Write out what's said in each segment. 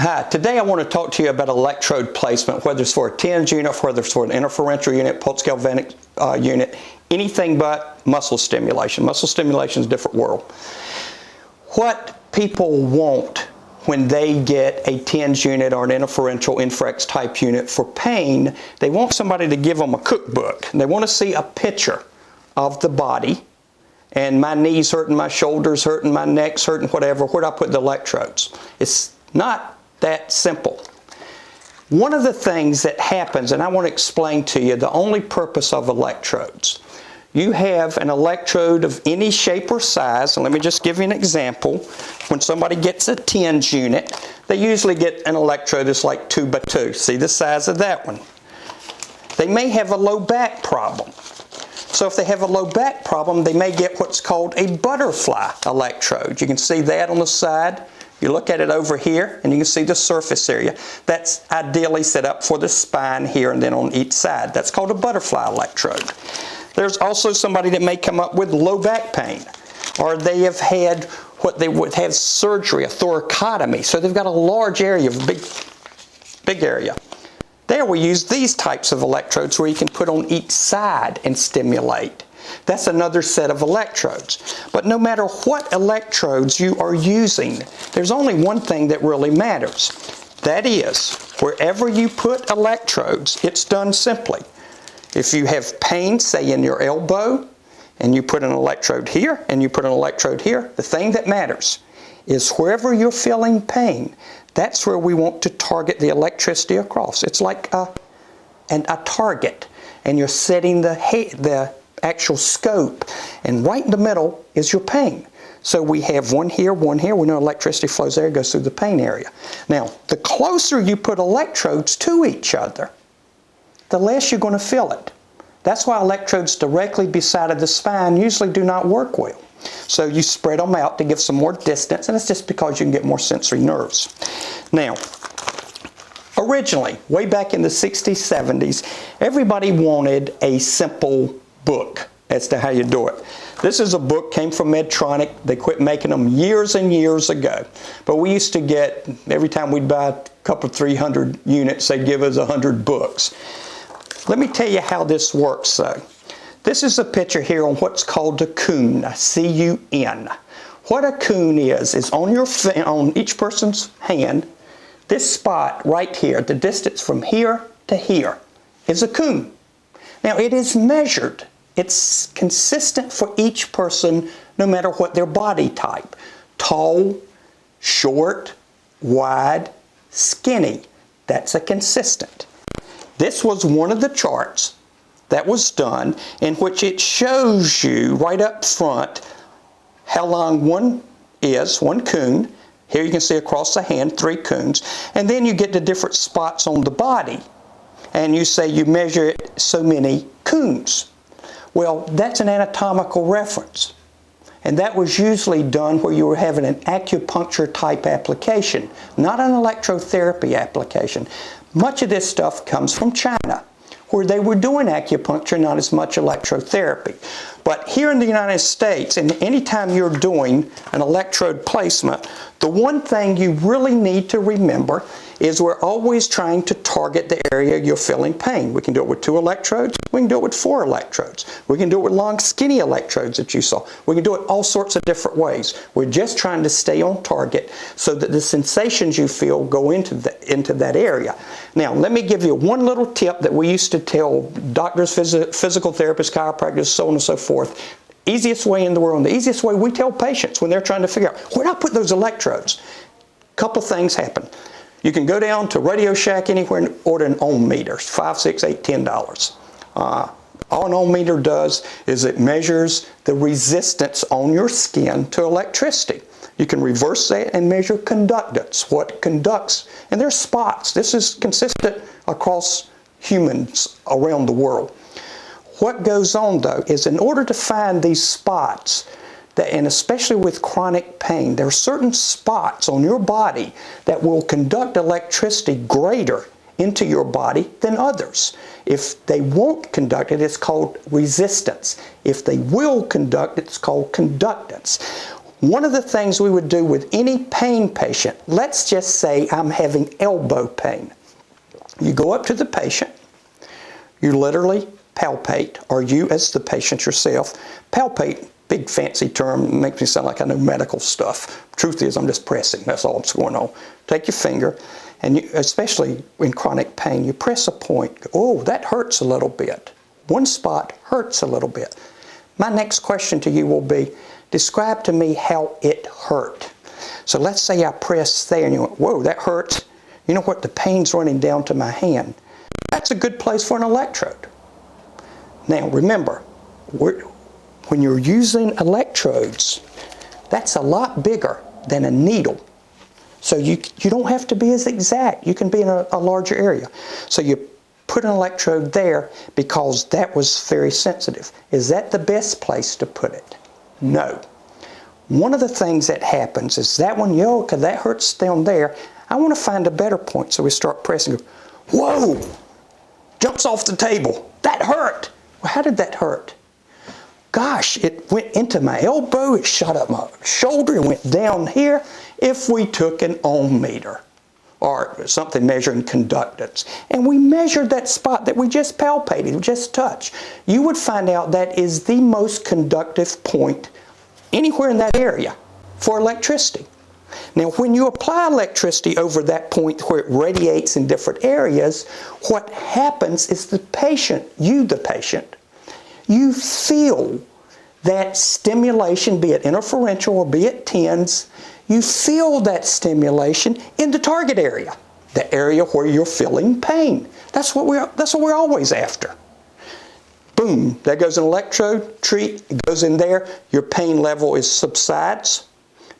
Hi, today I want to talk to you about electrode placement, whether it's for a TENS unit, whether it's for an interferential unit, pulse galvanic unit, anything but muscle stimulation. Muscle stimulation is a different world. What people want when they get a TENS unit or an interferential infrax type unit for pain, they want somebody to give them a cookbook. They want to see a picture of the body, and my knees hurting, my shoulders hurting, my neck's hurting, whatever, where do I put the electrodes? It's not that simple. One of the things that happens, and I want to explain to you the only purpose of electrodes. You have an electrode of any shape or size, and let me just give you an example. When somebody gets a TENS unit, they usually get an electrode that's like 2 by 2. See the size of that one? They may have a low back problem. So if they have a low back problem, they may get what's called a butterfly electrode. You can see that on the side. You look at it over here and you can see the surface area. That's ideally set up for the spine here and then on each side. That's called a butterfly electrode. There's also somebody that may come up with low back pain, or they have had what they would have surgery, a thoracotomy. So they've got a large area, a big area. There we use these types of electrodes where you can put on each side and stimulate. That's another set of electrodes. But no matter what electrodes you are using, there's only one thing that really matters. That is, wherever you put electrodes, it's done simply. If you have pain, say in your elbow, and you put an electrode here, and you put an electrode here, the thing that matters is wherever you're feeling pain, that's where we want to target the electricity across. It's like a target, and you're setting the actual scope, and right in the middle is your pain. So we have one here, we know electricity flows there, goes through the pain area. Now, the closer you put electrodes to each other, the less you're going to feel it. That's why electrodes directly beside of the spine usually do not work well. So you spread them out to give some more distance, and it's just because you can get more sensory nerves. Now, originally, way back in the 60s, 70s, everybody wanted a simple book as to how you do it. This is a book, came from Medtronic. They quit making them years and years ago. But we used to get, every time we'd buy a couple, 300 units, they'd give us 100 books. Let me tell you how this works though. This is a picture here on what's called a Kun, C-U-N. What a Kun is on each person's hand, this spot right here, the distance from here to here, is a Kun. Now it is measured. It's consistent for each person no matter what their body type. Tall, short, wide, skinny. That's a consistent. This was one of the charts that was done in which it shows you right up front how long one Kun. Here you can see across the hand 3 Kuns. And then you get the different spots on the body. And you say you measure it so many Kuns. Well, that's an anatomical reference. And that was usually done where you were having an acupuncture type application, not an electrotherapy application. Much of this stuff comes from China, where they were doing acupuncture, not as much electrotherapy. But here in the United States, and anytime you're doing an electrode placement, the one thing you really need to remember is we're always trying to target the area you're feeling pain. We can do it with 2 electrodes. We can do it with 4 electrodes. We can do it with long, skinny electrodes that you saw. We can do it all sorts of different ways. We're just trying to stay on target so that the sensations you feel go into that area. Now, let me give you one little tip that we used to tell doctors, physical therapists, chiropractors, so on and so forth. Easiest way in the world, and the easiest way we tell patients when they're trying to figure out, where do I put those electrodes? Couple things happen. You can go down to Radio Shack anywhere and order an ohm meter, $5, $6, $8, $10. All an ohm meter does is it measures the resistance on your skin to electricity. You can reverse that and measure conductance, what conducts, and there's spots. This is consistent across humans around the world. What goes on though is in order to find these spots, and especially with chronic pain, there are certain spots on your body that will conduct electricity greater into your body than others. If they won't conduct it, it's called resistance. If they will conduct, it's called conductance. One of the things we would do with any pain patient, let's just say I'm having elbow pain. You go up to the patient, you literally palpate, or you as the patient yourself, palpate, big fancy term, makes me sound like I know medical stuff. Truth is, I'm just pressing, that's all that's going on. Take your finger, and you, especially in chronic pain, you press a point. Oh, that hurts a little bit. One spot hurts a little bit. My next question to you will be, describe to me how it hurt. So let's say I press there and you went, whoa, that hurts. You know what, the pain's running down to my hand. That's a good place for an electrode. Now remember, when you're using electrodes, that's a lot bigger than a needle. So you don't have to be as exact. You can be in a larger area. So you put an electrode there because that was very sensitive. Is that the best place to put it? No. One of the things that happens is that one, yo, because that hurts down there, I want to find a better point. So we start pressing. Whoa! Jumps off the table. That hurt. Well, how did that hurt? Gosh, it went into my elbow, it shot up my shoulder, it went down here. If we took an ohm meter or something measuring conductance, and we measured that spot that we just palpated, just touched, you would find out that is the most conductive point anywhere in that area for electricity. Now, when you apply electricity over that point where it radiates in different areas, what happens is the patient, you the patient, you feel that stimulation, be it interferential or be it TENS, you feel that stimulation in the target area, the area where you're feeling pain. That's what we're always after. Boom, there goes an electrode, treat, it goes in there, your pain level subsides.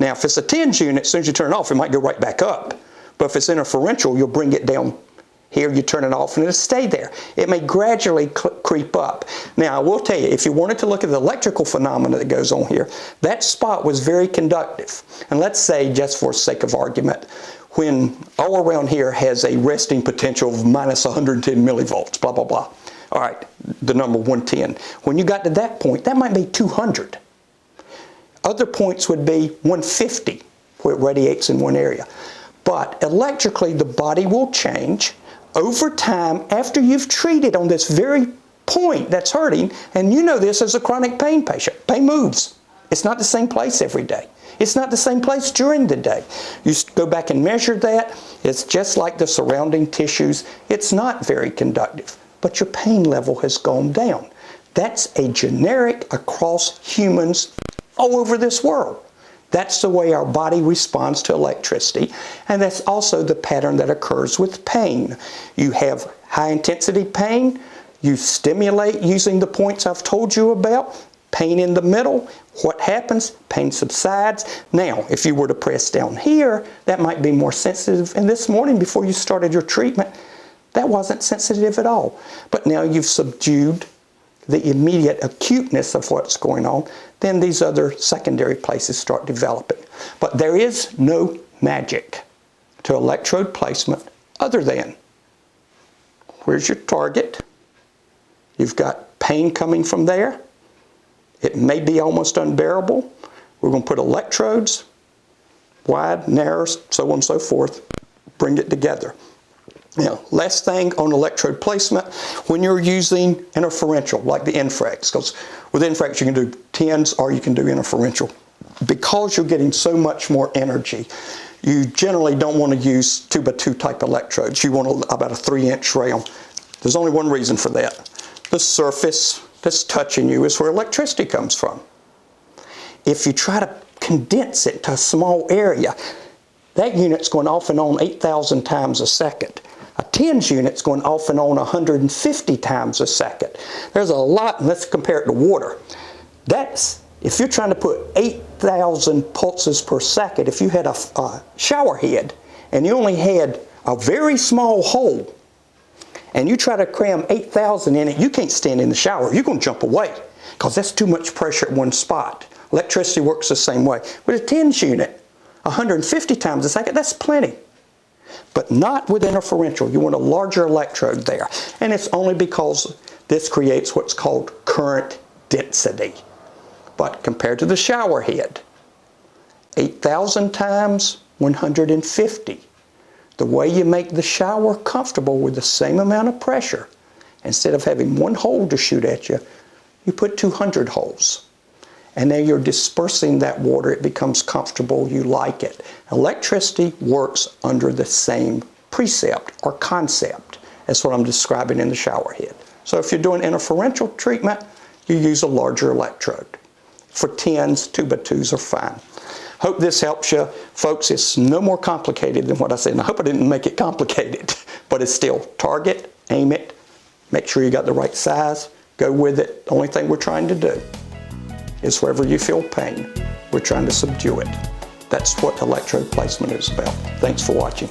Now, if it's a TENS unit, as soon as you turn it off, it might go right back up. But if it's interferential, you'll bring it down here, you turn it off, and it'll stay there. It may gradually creep up. Now, I will tell you, if you wanted to look at the electrical phenomena that goes on here, that spot was very conductive. And let's say, just for sake of argument, when all around here has a resting potential of minus 110 millivolts, blah, blah, blah. All right, the number 110. When you got to that point, that might be 200. Other points would be 150, where it radiates in one area. But electrically, the body will change over time after you've treated on this very point that's hurting. And you know this as a chronic pain patient. Pain moves. It's not the same place every day. It's not the same place during the day. You go back and measure that. It's just like the surrounding tissues. It's not very conductive, but your pain level has gone down. That's a generic across humans all over this world. That's the way our body responds to electricity, and that's also the pattern that occurs with pain. You have high intensity pain, you stimulate using the points I've told you about, pain in the middle, what happens? Pain subsides. Now, if you were to press down here, that might be more sensitive, and this morning before you started your treatment, that wasn't sensitive at all. But now you've subdued the immediate acuteness of what's going on, then these other secondary places start developing. But there is no magic to electrode placement other than, where's your target? You've got pain coming from there. It may be almost unbearable. We're going to put electrodes, wide, narrow, so on and so forth, bring it together. Now, last thing on electrode placement, when you're using interferential, like the Infrax, because with Infrax you can do TENS or you can do interferential. Because you're getting so much more energy, you generally don't want to use 2x2 type electrodes. You want about a 3-inch rail. There's only one reason for that. The surface that's touching you is where electricity comes from. If you try to condense it to a small area, that unit's going off and on 8,000 times a second. A TENS unit's going off and on 150 times a second. There's a lot, let's compare it to water. That's, if you're trying to put 8,000 pulses per second, if you had a shower head and you only had a very small hole and you try to cram 8,000 in it, you can't stand in the shower. You're going to jump away because that's too much pressure at one spot. Electricity works the same way. With a TENS unit, 150 times a second, that's plenty. But not with interferential. You want a larger electrode there. And it's only because this creates what's called current density. But compared to the shower head, 8,000 times 150. The way you make the shower comfortable with the same amount of pressure, instead of having one hole to shoot at you, you put 200 holes. And now you're dispersing that water. It becomes comfortable. You like it. Electricity works under the same precept or concept. That's what I'm describing in the shower head. So if you're doing interferential treatment, you use a larger electrode. For 10s, 2x2s are fine. Hope this helps you. Folks, it's no more complicated than what I said. And I hope I didn't make it complicated, but it's still target, aim it, make sure you got the right size, go with it. The only thing we're trying to do is wherever you feel pain, we're trying to subdue it. That's what electrode placement is about. Thanks for watching.